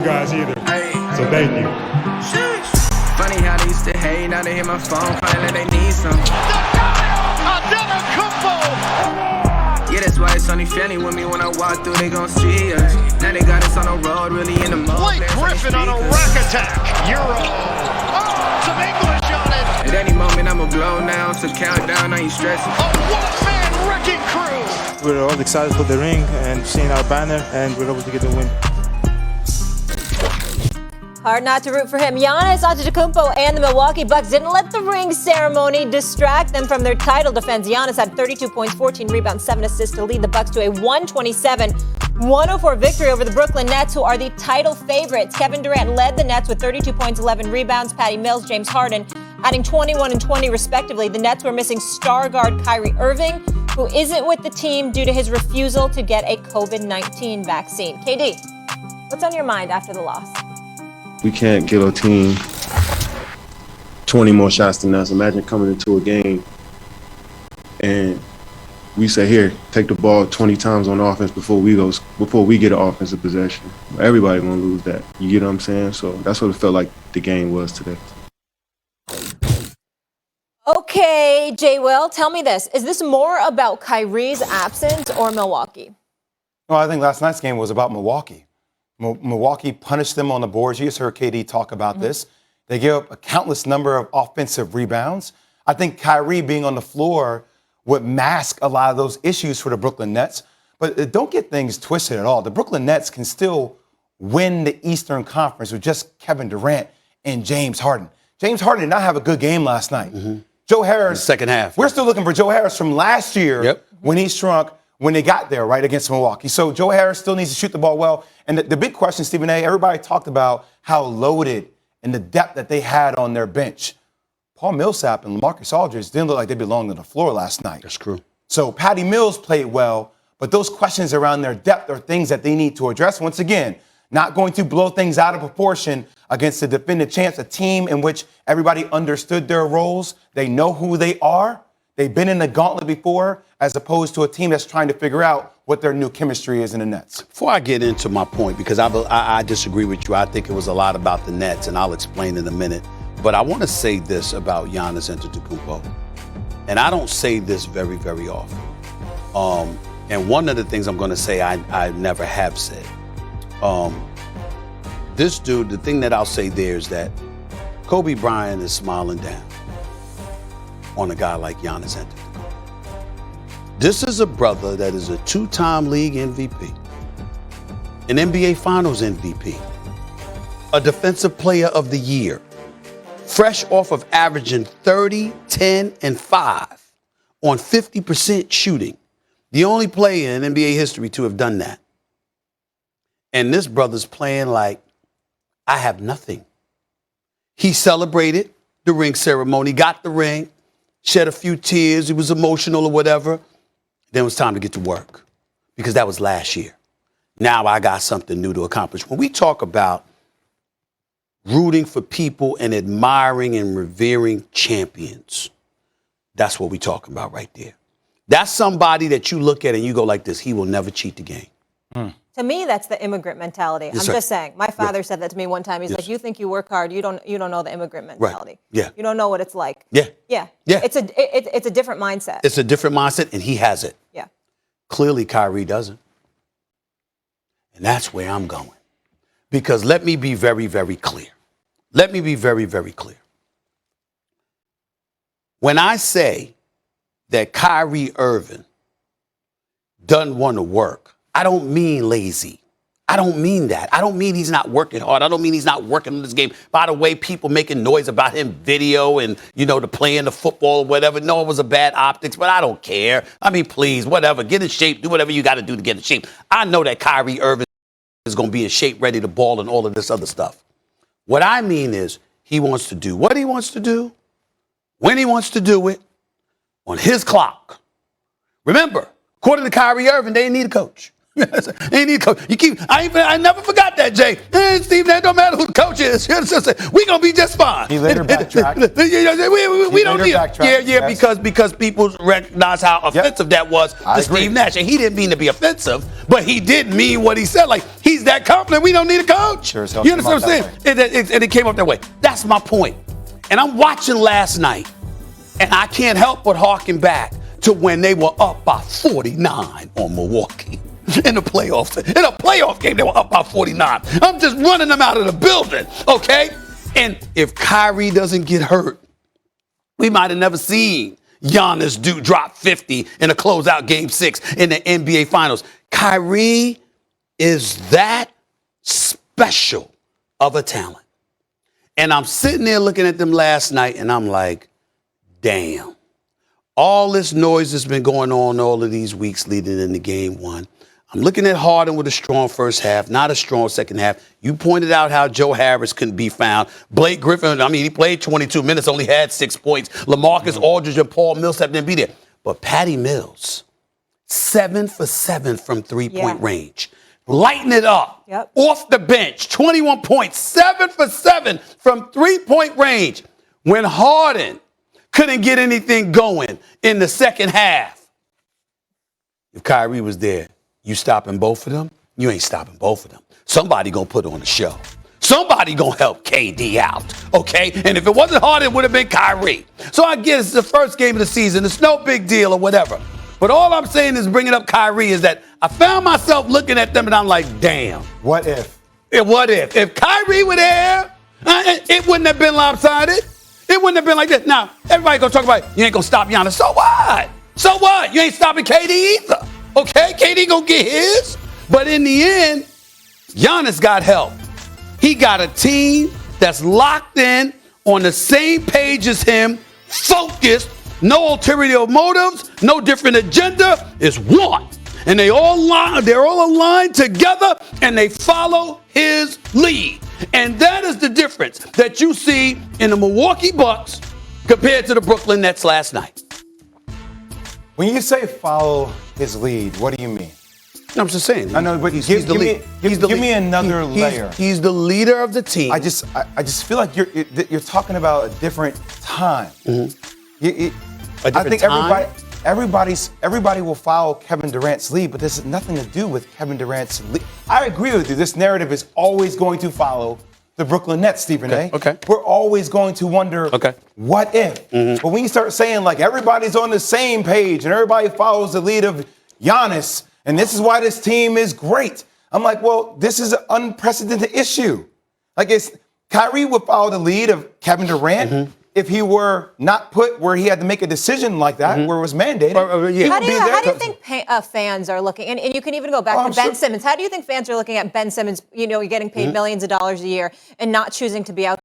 guys either. So thank you. Funny how they used to hate, now they hear my phone calling that they need some. Another combo! Yeah, that's why it's only family with me when I walk through, they gon' see us. Now they got us on the road, really in the mode. Blake Griffin on a rack attack. Euro. Oh, some English on it. At any moment I'ma blow now, so countdown, I ain't stressing. A one-man wrecking crew. We're all excited for the ring and seeing our banner, and we're able to get the win. Hard not to root for him. Giannis Antetokounmpo and the Milwaukee Bucks didn't let the ring ceremony distract them from their title defense. Giannis had 32 points, 14 rebounds, 7 assists to lead the Bucks to a 127-104 victory over the Brooklyn Nets, who are the title favorites. Kevin Durant led the Nets with 32 points, 11 rebounds. Patty Mills, James Harden adding 21 and 20 respectively. The Nets were missing star guard Kyrie Irving, who isn't with the team due to his refusal to get a COVID-19 vaccine. KD, what's on your mind after the loss? We can't give a team 20 more shots than us. Imagine coming into a game and we say, here, take the ball 20 times on offense before we get an offensive possession. Everybody gonna lose that. You get what I'm saying? So that's what it felt like the game was today. Okay, Jay Will, tell me this. Is this more about Kyrie's absence or Milwaukee? Well, I think last night's game was about Milwaukee. Milwaukee punished them on the boards. You just heard KD talk about this. They gave up a countless number of offensive rebounds. I think Kyrie being on the floor would mask a lot of those issues for the Brooklyn Nets. But don't get things twisted at all. The Brooklyn Nets can still win the Eastern Conference with just Kevin Durant and James Harden. James Harden did not have a good game last night. Joe Harris. Second half. We're still looking for Joe Harris from last year when he shrunk when they got there, right, against Milwaukee. So Joe Harris still needs to shoot the ball well. And the big question, Stephen A., everybody talked about how loaded and the depth that they had on their bench. Paul Millsap and LaMarcus Aldridge didn't look like they belonged on the floor last night. That's true. So Patty Mills played well, but those questions around their depth are things that they need to address. Once again, not going to blow things out of proportion against the defending champs, a team in which everybody understood their roles. They know who they are. They've been in the gauntlet before, as opposed to a team that's trying to figure out what their new chemistry is in the Nets. Before I get into my point, because I disagree with you, I think it was a lot about the Nets, and I'll explain in a minute. But I want to say this about Giannis Antetokounmpo, and I don't say this very, very often. And one of the things I'm going to say I never have said. This dude, the thing that I'll say there is that Kobe Bryant is smiling down on a guy like Giannis Antetokounmpo. This is a brother that is a two-time league MVP, an NBA Finals MVP, a Defensive Player of the Year, fresh off of averaging 30, 10, and 5 on 50% shooting. The only player in NBA history to have done that. And this brother's playing like, I have nothing. He celebrated the ring ceremony, got the ring, shed a few tears, he was emotional or whatever. Then it was time to get to work because that was last year. Now I got something new to accomplish. When we talk about rooting for people and admiring and revering champions, that's what we're talking about right there. That's somebody that you look at and you go like this, he will never cheat the game. To me, that's the immigrant mentality. Yes, I'm just saying. My father said that to me one time. He's like, you think you work hard, you don't know the immigrant mentality. Yeah. You don't know what it's like. Yeah. It's a different mindset. It's a different mindset, and he has it. Yeah. Clearly, Kyrie doesn't. And that's where I'm going. Because let me be very, very clear. Let me be very, very clear. When I say that Kyrie Irving doesn't want to work, I don't mean lazy. I don't mean that. I don't mean he's not working hard. I don't mean he's not working on this game. By the way, people making noise about him video and, the playing the football or whatever. No, it was a bad optics, but I don't care. I mean, please, whatever. Get in shape. Do whatever you got to do to get in shape. I know that Kyrie Irving is going to be in shape, ready to ball and all of this other stuff. What I mean is he wants to do what he wants to do, when he wants to do it, on his clock. Remember, according to Kyrie Irving, they didn't need a coach. Ain't need coach. I never forgot that, Jay. Steve, that don't matter who the coach is. We gonna be just fine. He later backtracked. We don't need it. Yeah, yes. because people recognize how offensive that was to Steve Nash. And he didn't mean to be offensive, but he did mean what he said. Like, he's that confident, we don't need a coach. Sure as hell You understand what I'm saying? And it came up that way. That's my point. And I'm watching last night, and I can't help but harken back to when they were up by 49 on Milwaukee in the playoffs. In a playoff game, they were up by 49. I'm just running them out of the building, okay? And if Kyrie doesn't get hurt, we might have never seen Giannis drop 50 in a closeout game 6 in the NBA Finals. Kyrie is that special of a talent. And I'm sitting there looking at them last night, and I'm like, damn. All this noise has been going on all of these weeks leading into game 1. I'm looking at Harden with a strong first half, not a strong second half. You pointed out how Joe Harris couldn't be found. Blake Griffin, he played 22 minutes, only had 6 points. LaMarcus Aldridge and Paul Millsap didn't be there. But Patty Mills, 7 for 7 from three-point range. Lighten it up. Yep. Off the bench, 21 points, 7 for 7 from three-point range. When Harden couldn't get anything going in the second half. If Kyrie was there, you stopping both of them? You ain't stopping both of them. Somebody gonna put on a show. Somebody gonna help KD out, okay? And if it wasn't Harden, it would have been Kyrie. So I guess it's the first game of the season. It's no big deal or whatever. But all I'm saying is bringing up Kyrie is that I found myself looking at them and I'm like, damn. What if? What if? If Kyrie were there, it wouldn't have been lopsided. It wouldn't have been like this. Now, everybody gonna talk about you ain't gonna stop Giannis. So what? So what? You ain't stopping KD either. Okay? KD gonna get his. But in the end, Giannis got help. He got a team that's locked in, on the same page as him, focused, no ulterior motives, no different agenda. It's one. And they're all aligned together, and they follow his lead. And that is the difference that you see in the Milwaukee Bucks compared to the Brooklyn Nets last night. When you say follow his lead, what do you mean? I'm just saying. I know, but give me another layer. He's the leader of the team. I just feel like you're talking about a different time. Mm-hmm. I think everybody will follow Kevin Durant's lead, but this has nothing to do with Kevin Durant's lead. I agree with you. This narrative is always going to follow the Brooklyn Nets, Stephen A. Okay. We're always going to wonder, what if? Mm-hmm. But when you start saying, like, everybody's on the same page and everybody follows the lead of Giannis, and this is why this team is great, I'm like, well, this is an unprecedented issue. Like, Kyrie would follow the lead of Kevin Durant if he were not put where he had to make a decision like that, where it was mandated. How do you think fans are looking? And you can even go back to Ben Simmons. How do you think fans are looking at Ben Simmons, getting paid millions of dollars a year and not choosing to be out